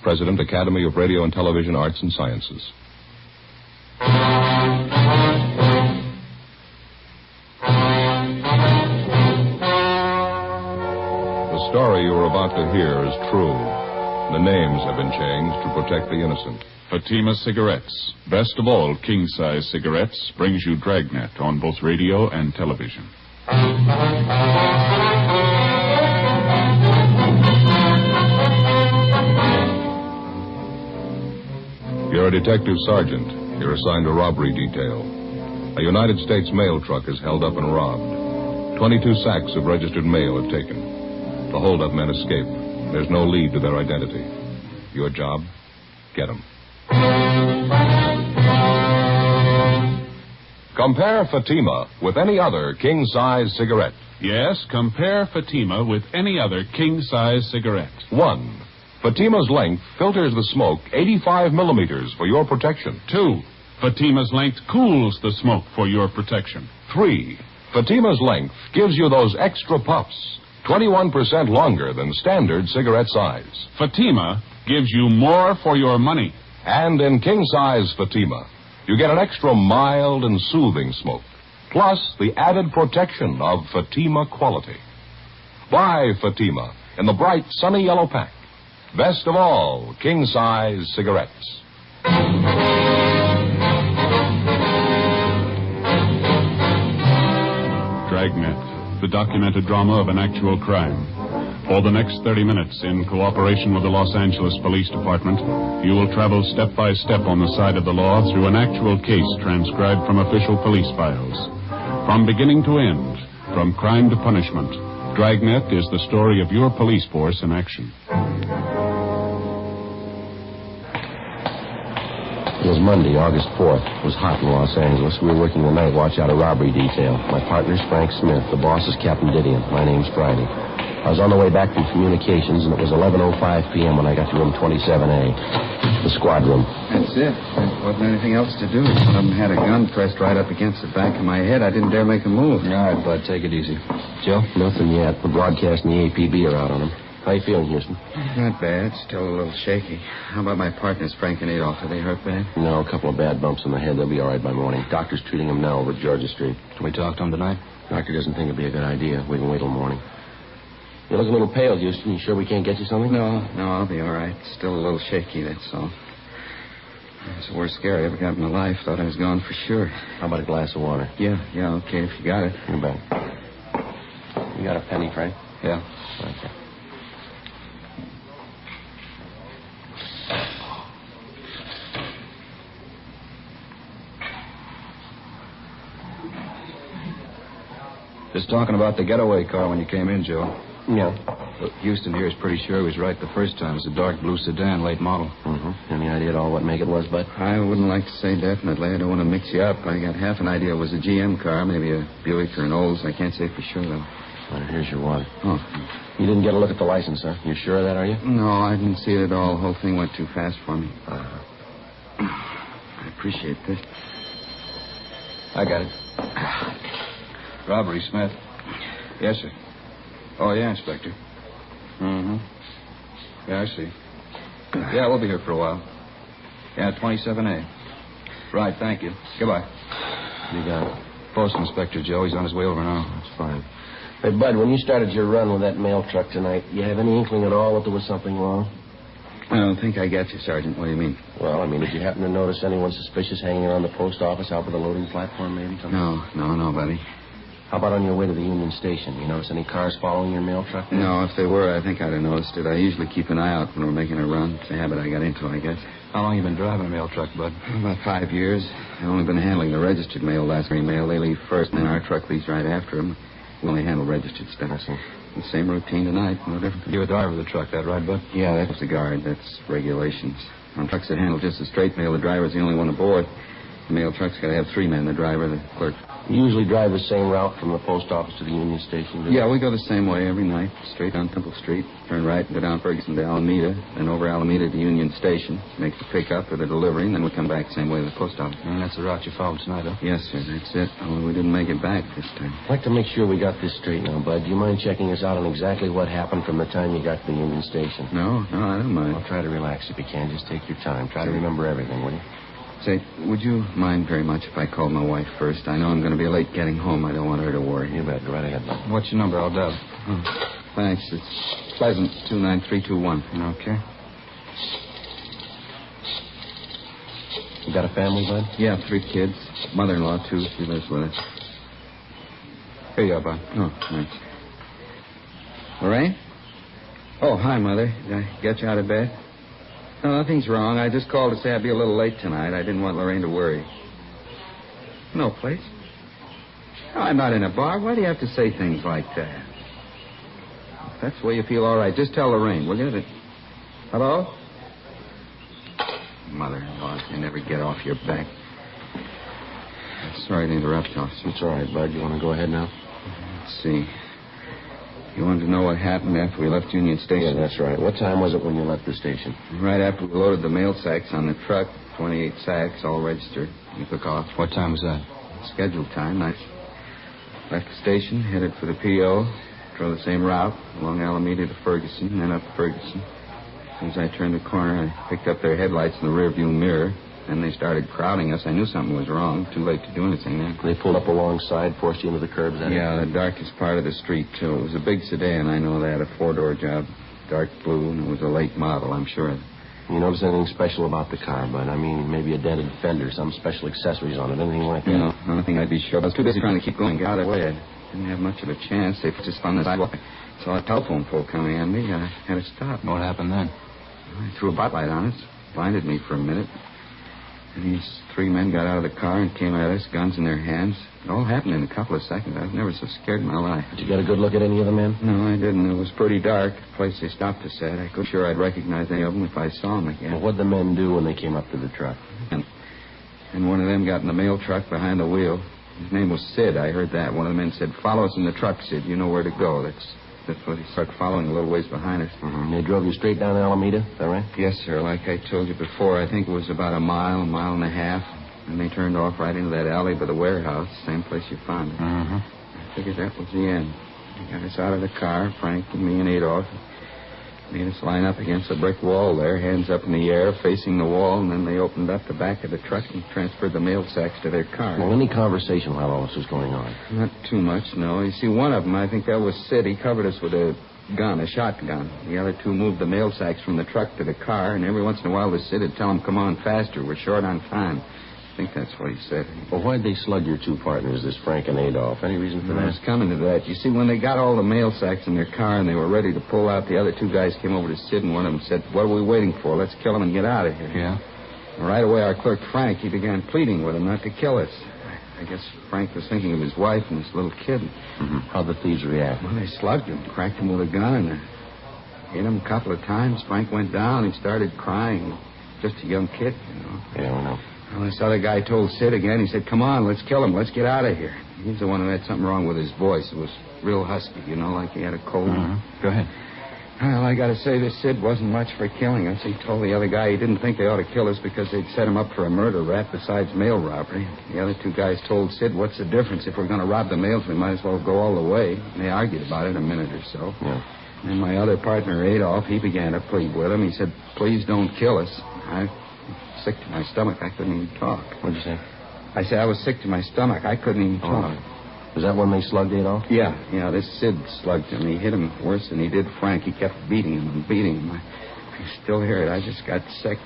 President, Academy of Radio and Television Arts and Sciences. The story you are about to hear is true. The names have been changed to protect the innocent. Fatima Cigarettes, best of all king-size cigarettes, brings you Dragnet on both radio and television. You're a detective sergeant. You're assigned a robbery detail. A United States mail truck is held up and robbed. 22 sacks of registered mail are taken. The holdup men escape. There's no lead to their identity. Your job? Get them. Compare Fatima with any other king-size cigarette. Yes, compare Fatima with any other king-size cigarette. 1. Fatima's length filters the smoke 85 millimeters for your protection. 2. Fatima's length cools the smoke for your protection. 3. Fatima's length gives you those extra puffs, 21% longer than standard cigarette size. Fatima gives you more for your money. And in king-size Fatima, you get an extra mild and soothing smoke, plus the added protection of Fatima quality. Buy Fatima in the bright, sunny yellow pack. Best of all, king-size cigarettes. Dragnet, the documented drama of an actual crime. For the next 30 minutes, in cooperation with the Los Angeles Police Department, you will travel step by step on the side of the law through an actual case transcribed from official police files. From beginning to end, from crime to punishment, Dragnet is the story of your police force in action. It was Monday, August 4th. It was hot in Los Angeles. We were working the night watch out of robbery detail. My partner's Frank Smith. The boss is Captain Didion. My name's Friday. I was on the way back from communications, and it was 11:05 p.m. when I got to room 27A, the squad room. That's it. There wasn't anything else to do. One of them had a gun pressed right up against the back of my head. I didn't dare make a move. All right, Bud, take it easy. Joe? Nothing yet. The broadcast and the APB are out on him. How you feeling, Houston? Not bad. Still a little shaky. How about my partners, Frank and Adolph? Are they hurt bad? No, a couple of bad bumps on the head. They'll be all right by morning. Doctor's treating them now over at Georgia Street. Can we talk to them tonight? Doctor doesn't think it'd be a good idea. We can wait till morning. You look a little pale, Houston. You sure we can't get you something? No, I'll be all right. Still a little shaky, that's all. It's the worst scare I ever got in my life. Thought I was gone for sure. How about a glass of water? Yeah, okay, if you got it. You bet. You got a penny, Frank? Yeah. Okay. Just talking about the getaway car when you came in, Joe. Yeah. Look, Houston here is pretty sure he was right the first time. It's a dark blue sedan, late model. Mm-hmm. Any idea at all what make it was, Bud? I wouldn't like to say definitely. I don't want to mix you up. I got half an idea it was a GM car, maybe a Buick or an Olds. I can't say for sure, though. Well, here's your water. Oh. You didn't get a look at the license, huh? You sure of that, are you? No, I didn't see it at all. The whole thing went too fast for me. I appreciate this. I got it. Robbery, Smith. Yes, sir. Oh, yeah, Inspector. Mm-hmm. Yeah, I see. Yeah, we'll be here for a while. Yeah, 27A. Right, thank you. Goodbye. You got it. Post Inspector Joe. He's on his way over now. That's fine. Hey, Bud, when you started your run with that mail truck tonight, you have any inkling at all that there was something wrong? I don't think I got you, Sergeant. What do you mean? Well, I mean, did you happen to notice anyone suspicious hanging around the post office out by the loading platform, maybe? Something? No, buddy. How about on your way to the Union Station? You notice any cars following your mail truck? No, if they were, I think I'd have noticed it. I usually keep an eye out when we're making a run. It's a habit I got into, I guess. How long you been driving a mail truck, Bud? About 5 years. I've only been handling the registered mail. Last mail, they leave first, and then our truck leaves right after them. We only handle registered stuff. I see. The same routine tonight, no different. You're a driver of the truck, that right, Bud? Yeah, that's the guard. That's regulations. On trucks that handle just the straight mail, the driver's the only one aboard. The mail truck's got to have 3 men, the driver, the clerk. You usually drive the same route from the post office to the Union Station, do you? Yeah, we go the same way every night. Straight down Temple Street, turn right and go down Ferguson to Alameda, then over Alameda to Union Station, make the pickup or the delivery, and then we come back the same way to the post office. And that's the route you followed tonight, huh? Yes, sir, that's it. Only we didn't make it back this time. I'd like to make sure we got this straight now, Bud. Do you mind checking us out on exactly what happened from the time you got to the Union Station? No, I don't mind. Well, try to relax if you can. Just take your time. Try to remember everything, will you? Say, would you mind very much if I called my wife first? I know I'm going to be late getting home. I don't want her to worry. You bet. Go right ahead, Bud. What's your number? I'll dial. Thanks. It's Pleasant, 29321. Okay. You got a family, Bud? Yeah, 3 kids. Mother-in-law, too. She lives with us. Here you are, Bob. Oh, thanks. Lorraine? Oh, hi, Mother. Did I get you out of bed? No, nothing's wrong. I just called to say I'd be a little late tonight. I didn't want Lorraine to worry. No place? No, I'm not in a bar. Why do you have to say things like that? If that's the way you feel, all right. Just tell Lorraine, will you? Hello? Mother-in-law, you never get off your back. Sorry to interrupt, officer. It's all right, Bud. You want to go ahead now? Let's see. You wanted to know what happened after we left Union Station? Yeah, that's right. What time was it when you left the station? Right after we loaded the mail sacks on the truck. 28 sacks, all registered. We took off. What time was that? Scheduled time. I left the station, headed for the P.O., drove the same route, along Alameda to Ferguson, and then up Ferguson. As soon as I turned the corner, I picked up their headlights in the rearview mirror. Then they started crowding us. I knew something was wrong. Too late to do anything then. They pulled up alongside, forced you into the curbs, Yeah, the darkest part of the street, too. It was a big sedan, I know that, a 4-door job. Dark blue, and it was a late model, I'm sure. You notice anything special about the car, Bud? I mean, maybe a dented fender, some special accessories on it, anything like that? No, nothing I'd be sure. I was too busy trying to keep going. Got away. I didn't have much of a chance. They put us on the sidewalk. I saw a telephone pole coming at me. I had to stop. What happened then? I threw a spotlight on us, blinded me for a minute. And these 3 men got out of the car and came at us, guns in their hands. It all happened in a couple of seconds. I was never so scared in my life. Did you get a good look at any of the men? No, I didn't. It was pretty dark. The place they stopped us at. I couldn't sure I'd recognize any of them if I saw them again. Well, what'd the men do when they came up to the truck? And one of them got in the mail truck behind the wheel. His name was Sid. I heard that. One of the men said, "Follow us in the truck, Sid. You know where to go." That's what he started following a little ways behind us. Mm-hmm. They drove you straight down Alameda, is that right? Yes, sir. Like I told you before, I think it was about a mile and a half. And they turned off right into that alley by the warehouse, same place you found it. Mm-hmm. I figured that was the end. They got us out of the car, Frank and me and Adolf. Made us line up against a brick wall there, hands up in the air, facing the wall, and then they opened up the back of the truck and transferred the mail sacks to their car. Well, any conversation while all this was going on? Not too much, no. You see, one of them, I think that was Sid. He covered us with a gun, a shotgun. The other 2 moved the mail sacks from the truck to the car, and every once in a while the Sid would tell them, "Come on faster, we're short on time." I think that's what he said. Well, why'd they slug your 2 partners, this Frank and Adolf? Any reason for I that? was coming to that. You see, when they got all the mail sacks in their car and they were ready to pull out, the other 2 guys came over to Sid, and one of them said, "What are we waiting for? Let's kill them and get out of here." Yeah? And right away, our clerk, Frank, he began pleading with them not to kill us. I guess Frank was thinking of his wife and his little kid. Mm-hmm. How'd the thieves react? Well, they slugged him, cracked him with a gun, and hit him a couple of times. Frank went down. He started crying. Just a young kid, you know. Yeah, we know. Well, this other guy told Sid again. He said, "Come on, let's kill him. Let's get out of here." He's the one who had something wrong with his voice. It was real husky, you know, like he had a cold. Mm-hmm. Go ahead. Well, I got to say, this Sid wasn't much for killing us. He told the other guy he didn't think they ought to kill us because they'd set him up for a murder rap besides mail robbery. The other 2 guys told Sid, "What's the difference? If we're going to rob the mails, we might as well go all the way." And they argued about it a minute or so. Yeah. And my other partner, Adolf, he began to plead with him. He said, "Please don't kill us." I was sick to my stomach. I couldn't even talk. What'd you say? I said I was sick to my stomach. I couldn't even talk. Was that when they slugged Adolf? Yeah, this Sid slugged him. He hit him worse than he did Frank. He kept beating him and beating him. I still hear it. I just got sick.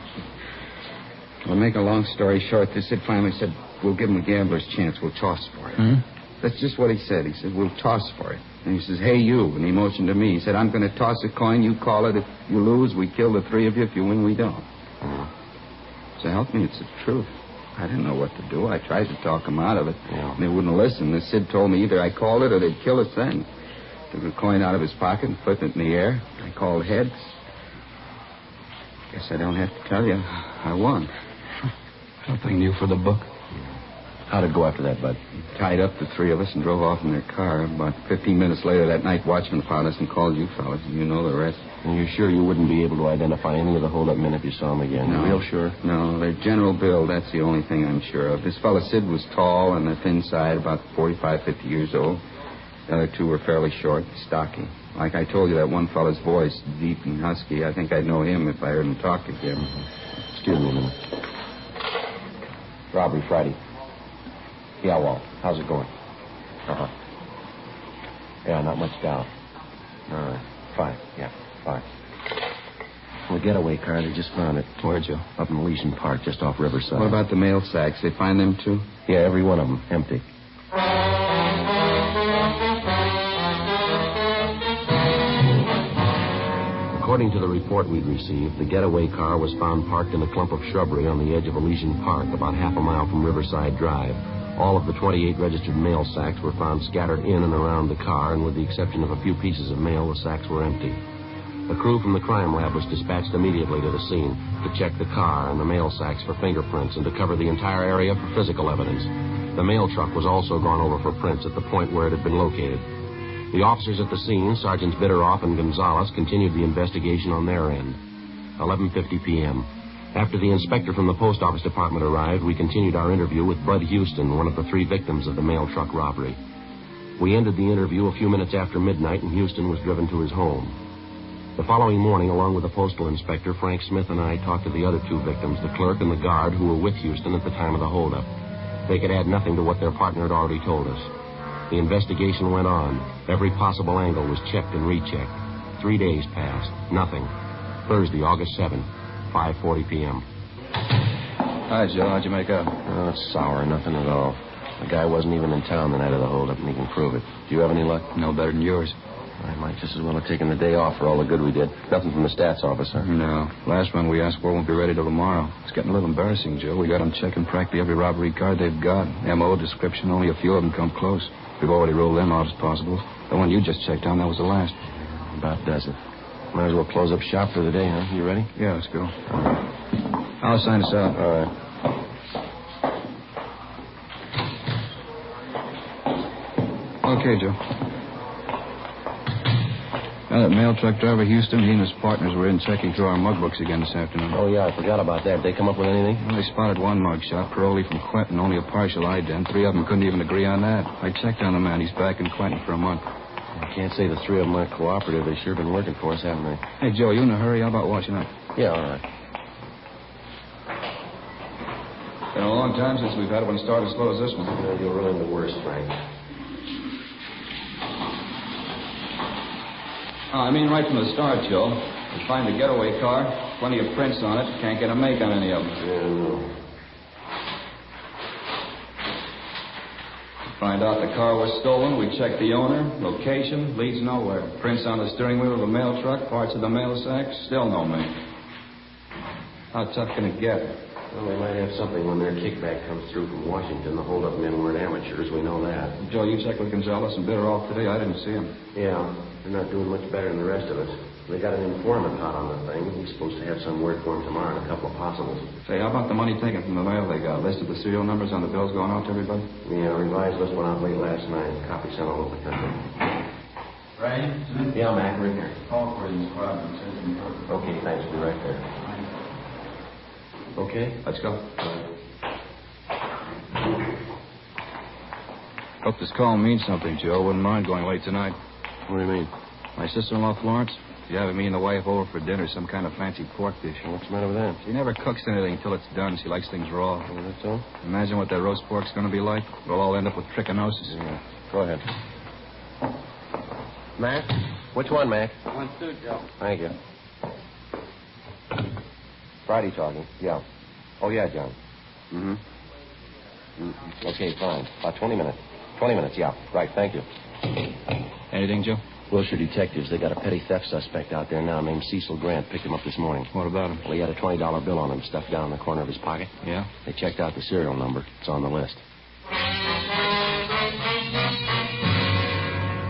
Well, to make a long story short, this Sid finally said, "We'll give him a gambler's chance. We'll toss for it." Mm-hmm. That's just what he said. He said, "We'll toss for it." And he says, "Hey, you." And he motioned to me. He said, "I'm going to toss a coin. You call it. If you lose, we kill the 3 of you. If you win, we don't." So help me, it's the truth. I didn't know what to do. I tried to talk them out of it. Yeah. And they wouldn't listen. The Sid told me either I called it or they'd kill us then. Took a coin out of his pocket and flipped it in the air. I called heads. Guess I don't have to tell you. I won. Something new for the book. How'd it go after that, Bud? Tied up the three of us and drove off in their car. About 15 minutes later, that night watchman found us and called you fellas. You know the rest. And you're sure you wouldn't be able to identify any of the hold-up men if you saw them again? No. Real sure? No, their general build, that's the only thing I'm sure of. This fella Sid was tall on the thin side, about 45, 50 years old. The other two were fairly short, stocky. Like I told you, that one fella's voice, deep and husky, I think I'd know him if I heard him talk again. Excuse me a minute. Robbery Friday. Yeah, Walt. How's it going? Uh-huh. Yeah, not much down. All right. Fine. Yeah, fine. The getaway car, they just found it. Where'd you? Up in Elysian Park, just off Riverside. What about the mail sacks? They find them, too? Yeah, every one of them. Empty. According to the report we'd received, the getaway car was found parked in a clump of shrubbery on the edge of Elysian Park, about half a mile from Riverside Drive. All of the 28 registered mail sacks were found scattered in and around the car, and with the exception of a few pieces of mail, the sacks were empty. A crew from the crime lab was dispatched immediately to the scene to check the car and the mail sacks for fingerprints and to cover the entire area for physical evidence. The mail truck was also gone over for prints at the point where it had been located. The officers at the scene, Sergeants Bitteroff and Gonzalez, continued the investigation on their end. 11:50 p.m. After the inspector from the post office department arrived, we continued our interview with Bud Houston, one of the three victims of the mail truck robbery. We ended the interview a few minutes after midnight, and Houston was driven to his home. The following morning, along with the postal inspector, Frank Smith and I talked to the other two victims, the clerk and the guard who were with Houston at the time of the holdup. They could add nothing to what their partner had already told us. The investigation went on. Every possible angle was checked and rechecked. 3 days passed. Nothing. Thursday, August 7th, 5:40 p.m. Hi, Joe. How'd you make out? Oh, it's sour. Nothing at all. The guy wasn't even in town the night of the holdup, and he can prove it. Do you have any luck? No better than yours. I might just as well have taken the day off for all the good we did. Nothing from the stats office, huh? No. Last one we asked for won't be ready till tomorrow. It's getting a little embarrassing, Joe. We got them checking practically every robbery card they've got. M.O., description, only a few of them come close. We've already ruled them out as possible. The one you just checked on, that was the last. About does it. Might as well close up shop for the day, huh? You ready? Yeah, let's go. I'll sign us out. All right. Okay, Joe. Now, that mail truck driver, Houston, he and his partners were in checking through our mug books again this afternoon. Oh, yeah, I forgot about that. Did they come up with anything? Well, they spotted one mug shot, Paroli from Quentin, only a partial ident. 3 of them couldn't even agree on that. I checked on the man. He's back in Quentin for a month. I can't say the 3 of them are cooperative. They've sure been working for us, haven't they? Hey, Joe, you in a hurry? How about washing up? Yeah, all right. Been a long time since we've had one start as slow as this one. You're really the worst, Frank. I mean right from the start, Joe. We find the getaway car, plenty of prints on it. Can't get a make on any of them. Yeah. Find out the car was stolen. We check the owner, location, leads nowhere. Prints on the steering wheel of a mail truck, parts of the mail sack, still no make. How tough can it get? Well, they might have something when their kickback comes through from Washington. The hold-up men weren't amateurs, we know that. Joe, you checked with Gonzalez and Bitteroff today. I didn't see him. Yeah, they're not doing much better than the rest of us. They got an informant hot on the thing. He's supposed to have some word for him tomorrow and a couple of possibles. Say, how about the money taken from the mail they got? List of the serial numbers on the bills going out to everybody? Yeah, revised list went out late last night. Copy sent all over the country. Right? Yeah, Mac, right here. Call for the squad. Okay, thanks. Be right there. Okay? Let's go. Hope this call means something, Joe. Wouldn't mind going late tonight. What do you mean? My sister-in-law, Florence, she's having me and the wife over for dinner, some kind of fancy pork dish. What's the matter with that? She never cooks anything until it's done. She likes things raw. Oh, that's all? Imagine what that roast pork's going to be like. We'll all end up with trichinosis. Yeah. Go ahead. Mac? Which one, Mac? 1-2, Joe. Thank you. Friday talking. Yeah. Oh, yeah, John. Okay, fine. About 20 minutes. 20 minutes, yeah. Right, thank you. Anything, Joe? Wilshire detectives. They got a petty theft suspect out there now named Cecil Grant. Picked him up this morning. What about him? Well, he had a $20 bill on him stuffed down in the corner of his pocket. Yeah? They checked out the serial number. It's on the list.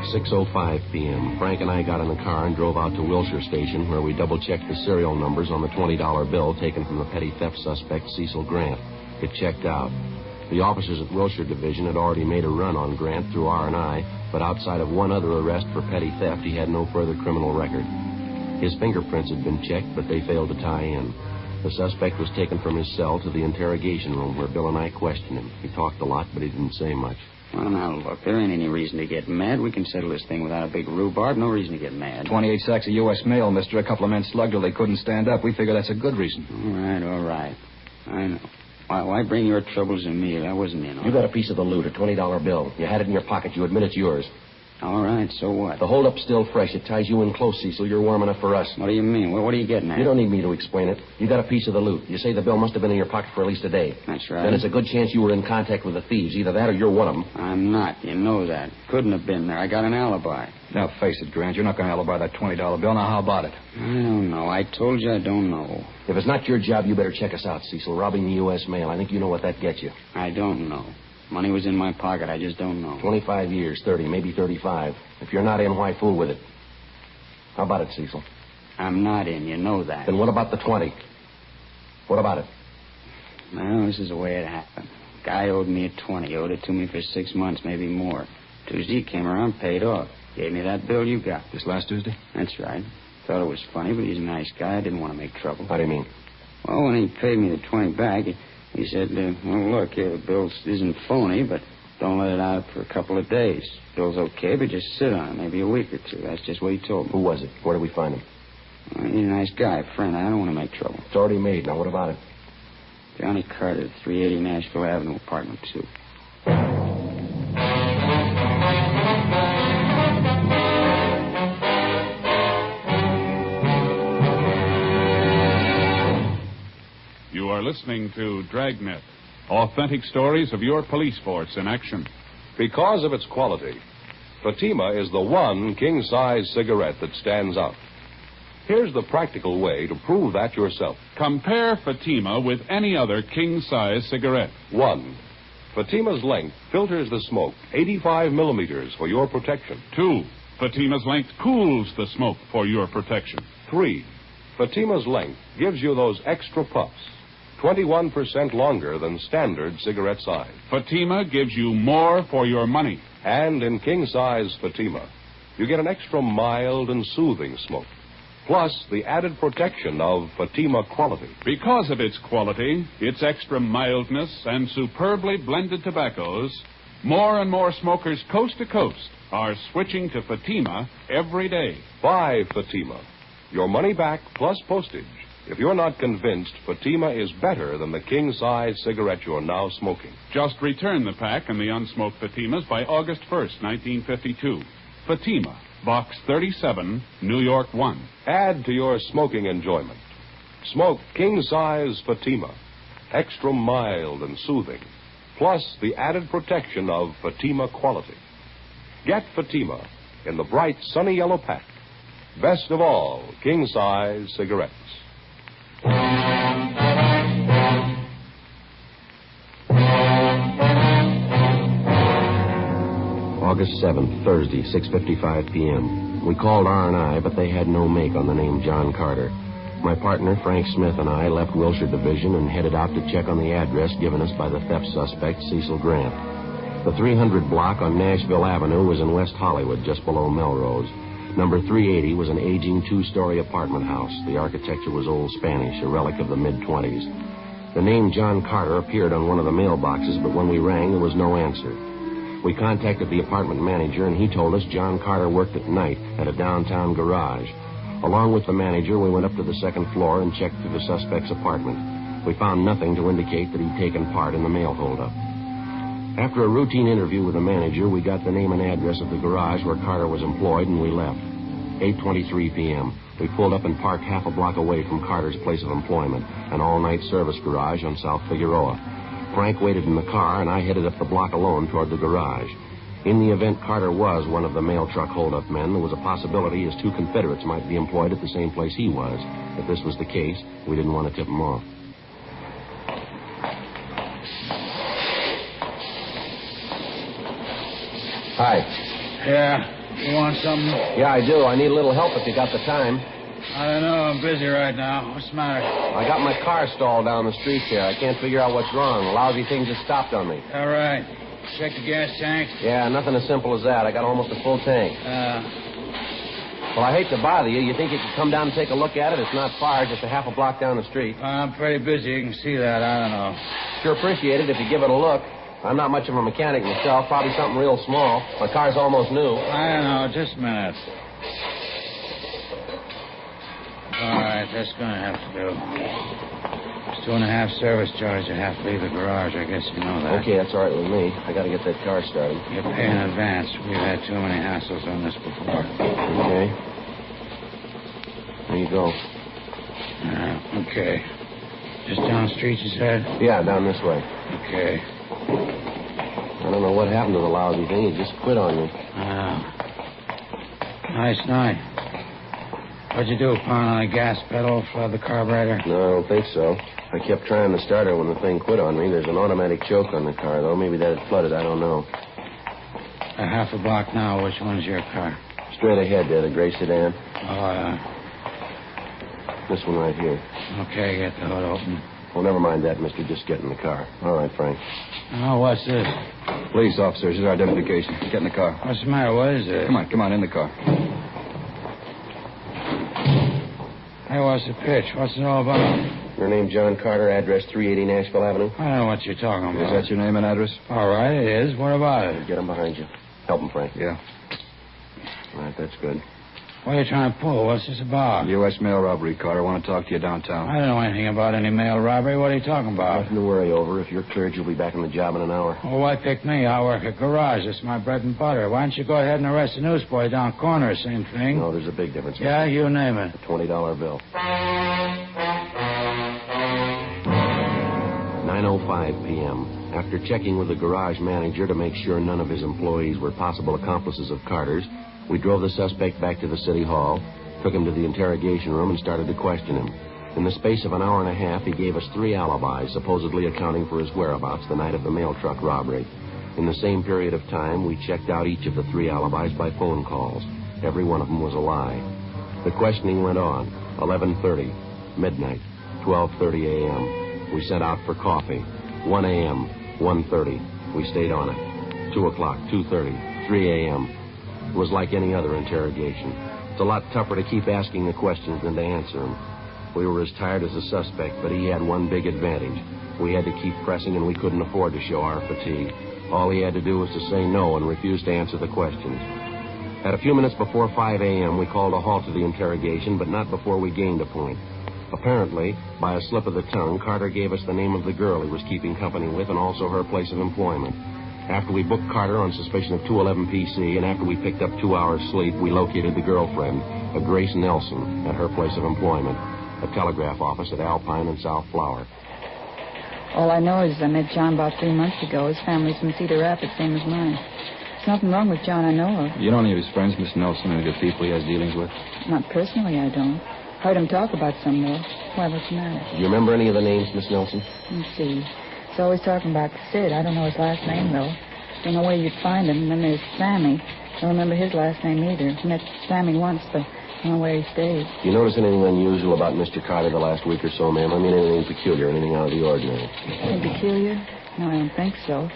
6:05 p.m. Frank and I got in the car and drove out to Wilshire Station, where we double-checked the serial numbers on the $20 bill taken from the petty theft suspect, Cecil Grant. It checked out. The officers at Wilshire Division had already made a run on Grant through R&I, but outside of one other arrest for petty theft, he had no further criminal record. His fingerprints had been checked, but they failed to tie in. The suspect was taken from his cell to the interrogation room where Bill and I questioned him. He talked a lot, but he didn't say much. Well, now, look, there ain't any reason to get mad. We can settle this thing without a big rhubarb. No reason to get mad. 28 sacks of U.S. mail, mister. A couple of men slugged till they couldn't stand up. We figure that's a good reason. All right. I know. Why bring your troubles to me? I wasn't in on You got a piece of the loot, a $20 bill. You had it in your pocket. You admit it's yours. All right, so what? The holdup's still fresh. It ties you in close, Cecil. You're warm enough for us. What do you mean? What are you getting at? You don't need me to explain it. You got a piece of the loot. You say the bill must have been in your pocket for at least a day. That's right. Then it's a good chance you were in contact with the thieves. Either that or you're one of them. I'm not. You know that. Couldn't have been there. I got an alibi. Now, face it, Grant. You're not going to alibi that $20 bill. Now, how about it? I don't know. I told you I don't know. If it's not your job, you better check us out, Cecil. Robbing the U.S. mail. I think you know what that gets you. I don't know. Money was in my pocket. I just don't know. 25 years, 30, maybe 35. If you're not in, why fool with it? How about it, Cecil? I'm not in. You know that. Then what about the 20? What about it? Well, this is the way it happened. Guy owed me a 20. Owed it to me for 6 months, maybe more. Tuesday he came around, paid off. Gave me that bill you got. This last Tuesday? That's right. Thought it was funny, but he's a nice guy. I didn't want to make trouble. How do you mean? Well, when he paid me the 20 back, he said, well, look, the bill isn't phony, but don't let it out for a couple of days. Bill's okay, but just sit on it, maybe a week or two. That's just what he told me. Who was it? Where did we find him? Well, he's a nice guy, a friend. I don't want to make trouble. It's already made. Now, what about it? Johnny Carter, 380 Nashville Avenue, apartment 2. You are listening to Dragnet, authentic stories of your police force in action. Because of its quality, Fatima is the one king-size cigarette that stands out. Here's the practical way to prove that yourself. Compare Fatima with any other king-size cigarette. 1. Fatima's length filters the smoke 85 millimeters for your protection. 2. Fatima's length cools the smoke for your protection. 3. Fatima's length gives you those extra puffs, 21% longer than standard cigarette size. Fatima gives you more for your money. And in king-size Fatima, you get an extra mild and soothing smoke, plus the added protection of Fatima quality. Because of its quality, its extra mildness, and superbly blended tobaccos, more and more smokers coast to coast are switching to Fatima every day. Buy Fatima. Your money back plus postage if you're not convinced Fatima is better than the king-size cigarette you're now smoking. Just return the pack and the unsmoked Fatimas by August 1st, 1952. Fatima, Box 37, New York 1. Add to your smoking enjoyment. Smoke king-size Fatima, extra mild and soothing, plus the added protection of Fatima quality. Get Fatima in the bright sunny yellow pack. Best of all, king-size cigarettes. August 7th, Thursday, 6:55 p.m. We called R&I, but they had no make on the name John Carter. My partner, Frank Smith, and I left Wilshire Division and headed out to check on the address given us by the theft suspect, Cecil Grant. The 300 block on Nashville Avenue was in West Hollywood, just below Melrose. Number 380 was an aging two-story apartment house. The architecture was old Spanish, a relic of the mid-20s. The name John Carter appeared on one of the mailboxes, but when we rang, there was no answer. We contacted the apartment manager, and he told us John Carter worked at night at a downtown garage. Along with the manager, we went up to the second floor and checked through the suspect's apartment. We found nothing to indicate that he'd taken part in the mail holdup. After a routine interview with the manager, we got the name and address of the garage where Carter was employed, and we left. 8:23 p.m. We pulled up and parked half a block away from Carter's place of employment, an all-night service garage on South Figueroa. Frank waited in the car, and I headed up the block alone toward the garage. In the event Carter was one of the mail truck holdup men, there was a possibility his two Confederates might be employed at the same place he was. If this was the case, we didn't want to tip him off. Hi. Yeah. You want something? Yeah, I do. I need a little help if you got the time. I don't know. I'm busy right now. What's the matter? I got my car stalled down the street there. I can't figure out what's wrong. The lousy thing just stopped on me. All right. Check the gas tank. Yeah, nothing as simple as that. I got almost a full tank. Well, I hate to bother you. You think you could come down and take a look at it? It's not far, just a half a block down the street. I'm pretty busy. You can see that. I don't know. Sure appreciate it if you give it a look. I'm not much of a mechanic myself. Probably something real small. My car's almost new. I don't know. Just a minute. All right, that's going to have to do. It's $2.50 service charge. I have to leave the garage. I guess you know that. Okay, that's all right with me. I got to get that car started. You pay in advance. We've had too many hassles on this before. Okay. There you go. Okay. Just down the street, you said? Yeah, down this way. Okay. I don't know what happened to the lousy thing. It just quit on me. Nice night. What'd you do, pound on the gas pedal, flood the carburetor? No, I don't think so. I kept trying to start her when the thing quit on me. There's an automatic choke on the car, though. Maybe that had flooded. I don't know. A half a block now. Which one's your car? Straight ahead there, the gray sedan. Oh, yeah. This one right here. Okay, get the hood open. Well, never mind that, mister. Just get in the car. All right, Frank. Oh, what's this? Police officers, here's our identification. Get in the car. What's the matter? What is it? Come on, in the car. Hey, what's the pitch? What's it all about? Your name, John Carter, address 380 Nashville Avenue. I don't know what you're talking about. Is that your name and address? All right, it is. What about it? Get him behind you. Help him, Frank. Yeah. All right, that's good. What are you trying to pull? What's this about? U.S. mail robbery, Carter. I want to talk to you downtown. I don't know anything about any mail robbery. What are you talking about? Nothing to worry over. If you're cleared, you'll be back on the job in an hour. Well, why pick me? I work at garage. It's my bread and butter. Why don't you go ahead and arrest the newsboy down corner? Same thing. No, there's a big difference. Yeah, you name it. A $20 bill. 9:05 p.m. After checking with the garage manager to make sure none of his employees were possible accomplices of Carter's, we drove the suspect back to the city hall, took him to the interrogation room, and started to question him. In the space of an hour and a half, he gave us 3 alibis, supposedly accounting for his whereabouts the night of the mail truck robbery. In the same period of time, we checked out each of the 3 alibis by phone calls. Every one of them was a lie. The questioning went on. 11:30, midnight, 12:30 a.m. We sent out for coffee. 1 a.m., 1:30. We stayed on it. 2 o'clock, 2:30, 3 a.m. It was like any other interrogation. It's a lot tougher to keep asking the questions than to answer them. We were as tired as the suspect, but he had one big advantage. We had to keep pressing, and we couldn't afford to show our fatigue. All he had to do was to say no and refuse to answer the questions. At a few minutes before 5 a.m., we called a halt to the interrogation, but not before we gained a point. Apparently, by a slip of the tongue, Carter gave us the name of the girl he was keeping company with and also her place of employment. After we booked Carter on suspicion of 211 PC, and after we picked up 2 hours' sleep, we located the girlfriend, a Grace Nelson, at her place of employment, a telegraph office at Alpine and South Flower. All I know is I met John about 3 months ago. His family's from Cedar Rapids, same as mine. There's nothing wrong with John I know of. You know any of his friends, Miss Nelson, any good people he has dealings with? Not personally, I don't. Heard him talk about some, though. Why, what's the matter? Do you remember any of the names, Miss Nelson? Let's see. He's always talking about Sid. I don't know his last name, though. Don't know where you'd find him. And then there's Sammy. Don't remember his last name either. Met Sammy once, but I don't know where he stayed. You notice anything unusual about Mr. Carter the last week or so, ma'am? I mean, anything peculiar, anything out of the ordinary? Anything peculiar? No, I don't think so.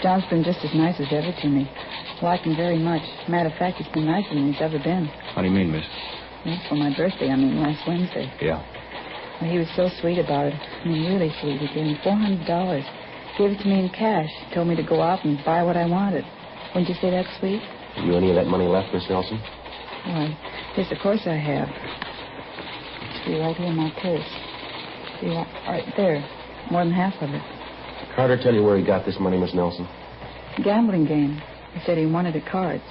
John's been just as nice as ever to me. Like him very much. Matter of fact, he's been nicer than he's ever been. How do you mean, miss? Well, for my birthday, last Wednesday. Yeah. Well, he was so sweet about it. Really sweet. He gave me $400. Gave it to me in cash. Told me to go out and buy what I wanted. Wouldn't you say that's sweet? Have you any of that money left, Miss Nelson? Why, yes, of course I have. See, right here in my purse. See, right there. More than half of it. Carter tell you where he got this money, Miss Nelson? Gambling game. He said he wanted at cards.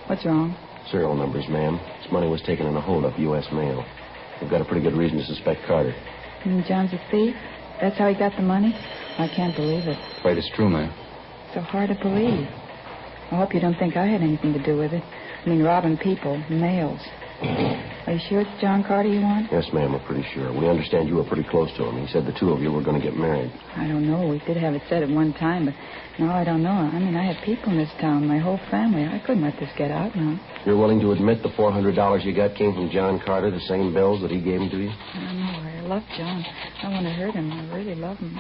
What's wrong? Serial numbers, ma'am. This money was taken in a holdup, U.S. mail. We've got a pretty good reason to suspect Carter. You mean John's a thief? That's how he got the money? I can't believe it. Afraid it's true, ma'am. So hard to believe. I hope you don't think I had anything to do with it. Robbing people, mails. Are you sure it's John Carter you want? Yes, ma'am, we're pretty sure. We understand you were pretty close to him. He said the two of you were going to get married. I don't know. We did have it said at one time, but now I don't know. I mean, I have people in this town, my whole family. I couldn't let this get out now. You're willing to admit the $400 you got came from John Carter, the same bills that he gave him to you? I don't know. I love John. I want to hurt him. I really love him.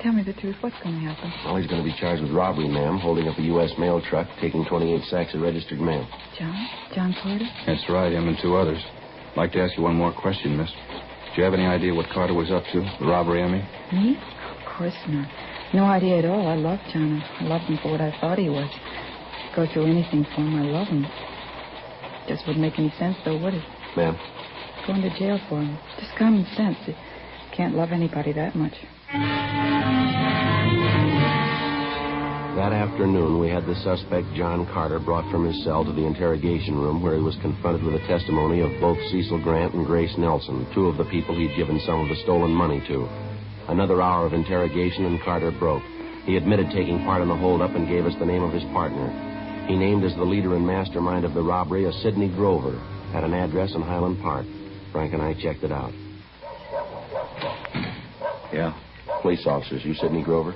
Tell me the truth. What's going to happen? Well, he's going to be charged with robbery, ma'am, holding up a U.S. mail truck, taking 28 sacks of registered mail. John? John Carter? That's right, him and two others. I'd like to ask you one more question, miss. Do you have any idea what Carter was up to? The robbery, I mean? Me? Of course not. No idea at all. I love John. I loved him for what I thought he was. I'd go through anything for him. I love him. Just wouldn't make any sense, though, would it? Ma'am? Going to jail for him. Just common sense. You can't love anybody that much. That afternoon, we had the suspect, John Carter, brought from his cell to the interrogation room where he was confronted with the testimony of both Cecil Grant and Grace Nelson, two of the people he'd given some of the stolen money to. Another hour of interrogation and Carter broke. He admitted taking part in the holdup and gave us the name of his partner. He named as the leader and mastermind of the robbery a Sidney Grover, at an address in Highland Park. Frank and I checked it out. Yeah? Police officers, you Sidney Grover?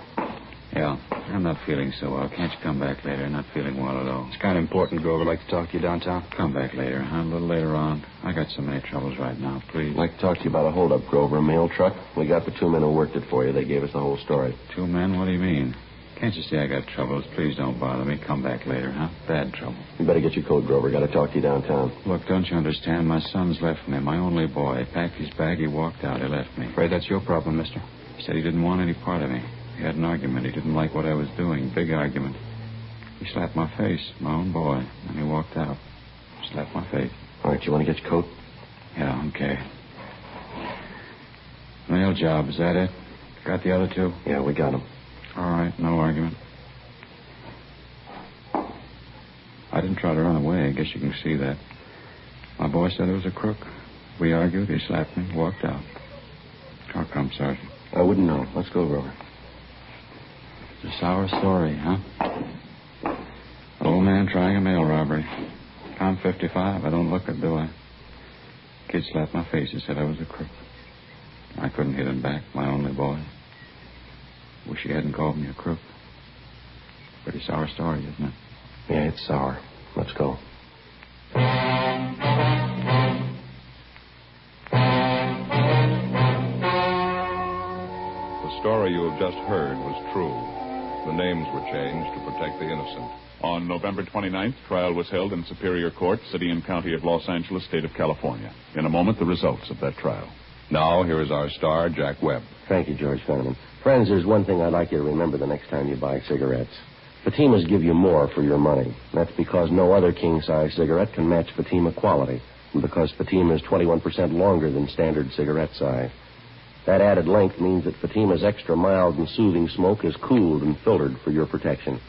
Yeah. I'm not feeling so well. Can't you come back later? Not feeling well at all. It's kind of important, Grover. I'd like to talk to you downtown. Come back later, huh? A little later on. I got so many troubles right now, please. I'd like to talk to you about a holdup, Grover, a mail truck. We got the two men who worked it for you. They gave us the whole story. 2 men? What do you mean? Can't you see I got troubles? Please don't bother me. Come back later, huh? Bad trouble. You better get your coat, Grover. Got to talk to you downtown. Look, don't you understand? My son's left me. My only boy. Packed his bag. He walked out. He left me. Afraid that's your problem, mister. He said he didn't want any part of me. We had an argument. He didn't like what I was doing. Big argument. He slapped my face, my own boy, and he walked out. Slapped my face. All right, you want to get your coat? Yeah, okay. Mail job, is that it? Got the other two? Yeah, we got them. All right, no argument. I didn't try to run away. I guess you can see that. My boy said it was a crook. We argued. He slapped me, walked out. How come, Sergeant? I wouldn't know. Let's go, Grover. It's a sour story, huh? An old man trying a mail robbery. I'm 55. I don't look it, do I? Kid slapped my face. He said I was a crook. I couldn't hit him back, my only boy. Wish he hadn't called me a crook. Pretty sour story, isn't it? Yeah, it's sour. Let's go. The story you have just heard was true. The names were changed to protect the innocent. On November 29th, trial was held in Superior Court, City and County of Los Angeles, State of California. In a moment, the results of that trial. Now, here is our star, Jack Webb. Thank you, George Fenneman. Friends, there's one thing I'd like you to remember the next time you buy cigarettes. Fatimas give you more for your money. That's because no other king-size cigarette can match Fatima quality, and because Fatima is 21% longer than standard cigarette size. That added length means that Fatima's extra mild and soothing smoke is cooled and filtered for your protection.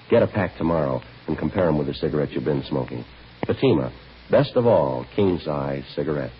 Get a pack tomorrow and compare them with the cigarette you've been smoking. Fatima, best of all king-size cigarettes.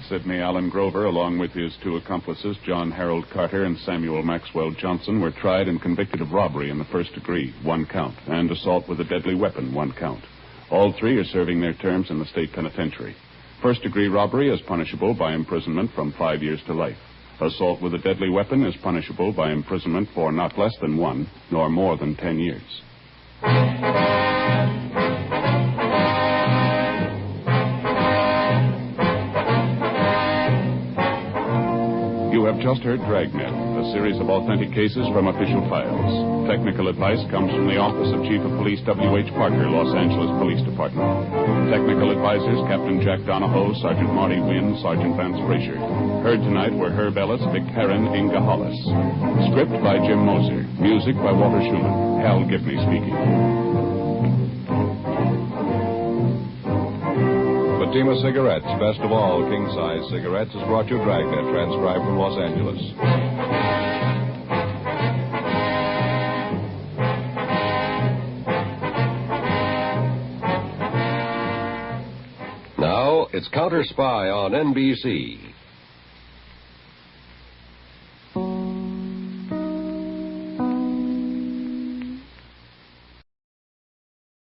Sidney Allen Grover, along with his two accomplices, John Harold Carter and Samuel Maxwell Johnson, were tried and convicted of robbery in the first degree, 1 count, and assault with a deadly weapon, 1 count. All 3 are serving their terms in the state penitentiary. First-degree robbery is punishable by imprisonment from 5 years to life. Assault with a deadly weapon is punishable by imprisonment for not less than 1, nor more than 10 years. You have just heard Dragnet, a series of authentic cases from official files. Technical advice comes from the Office of Chief of Police W.H. Parker, Los Angeles Police Department. Technical advisors Captain Jack Donahoe, Sergeant Marty Wynn, Sergeant Vance Frazier. Heard tonight were Herb Ellis, Vic Perrin, Inga Hollis. Script by Jim Moser. Music by Walter Schumann. Hal Gibney speaking. Fatima Cigarettes, best of all king-size cigarettes, has brought you Dragnet, transcribed from Los Angeles. Now, it's Counter Spy on NBC.